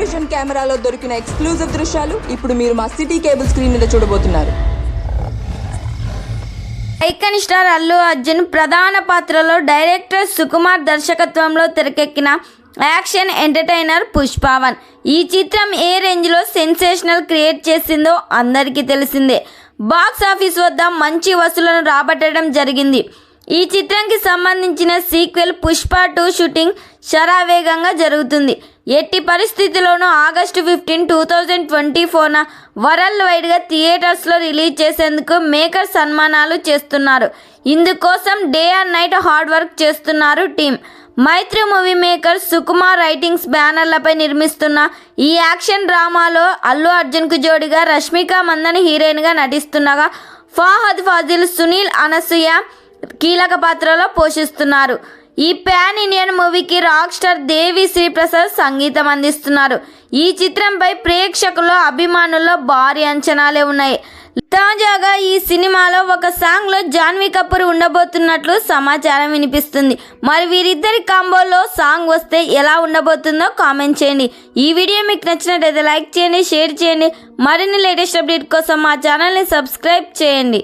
Vision కెమెరాలో దొరికిన exclusive దృశ్యాలు ఇప్పుడు మీరు మా సిటీ కేబుల్ స్క్రీన్ మీద చూడబోతున్నారు. ఐకాన్ స్టార్ అల్లు అర్జున్ ప్రధాన పాత్రలో డైరెక్టర్ సుకుమార్ దర్శకత్వంలో తెరకెక్కిన యాక్షన్ ఎంటర్టైనర్ పుష్ప 1. ఈ చిత్రం ఏ రేంజ్లో సెన్సేషనల్ క్రియేట్ చేసిందో అందరికీ తెలిసిందే. బాక్స్ ఆఫీస్ వద్ద మంచి వసూలను రాబట్టడం జరిగింది. ఈ చిత్రానికి సంబంధించిన సీక్వెల్ పుష్ప 2 షూటింగ్ శరవేగంగా జరుగుతుంది. ఎట్టి పరిస్థితుల్లోనూ ఆగస్టు 15, 2024న వరల్డ్ వైడ్గా థియేటర్స్లో రిలీజ్ చేసేందుకు మేకర్స్ సన్మానాలు చేస్తున్నారు. ఇందుకోసం day and night hard work చేస్తున్నారు టీం. మైత్రి మూవీ మేకర్ సుకుమార్ రైటింగ్స్ బ్యానర్లపై నిర్మిస్తున్న ఈ యాక్షన్ డ్రామాలో అల్లు అర్జున్కు జోడిగా రష్మిక మందన హీరోయిన్గా నటిస్తుండగా ఫహద్ ఫాజిల్, సునీల్, అనసూయ కీలక పాత్రలో పోషిస్తున్నారు. ఈ పాన్ ఇండియన్ మూవీకి రాక్ స్టార్ దేవి శ్రీ ప్రసాద్ సంగీతం అందిస్తున్నారు. ఈ చిత్రంపై ప్రేక్షకుల అభిమానుల్లో భారీ అంచనాలే ఉన్నాయి. తాజాగా ఈ సినిమాలో ఒక సాంగ్లో జాన్వీ కపూర్ ఉండబోతున్నట్లు సమాచారం వినిపిస్తుంది. మరి వీరిద్దరి కాంబోలో సాంగ్ వస్తే ఎలా ఉండబోతుందో కామెంట్ చేయండి. ఈ వీడియో మీకు నచ్చినట్లయితే లైక్ చేయండి, షేర్ చేయండి. మరిన్ని లేటెస్ట్ అప్డేట్ కోసం మా ఛానల్ని సబ్స్క్రైబ్ చేయండి.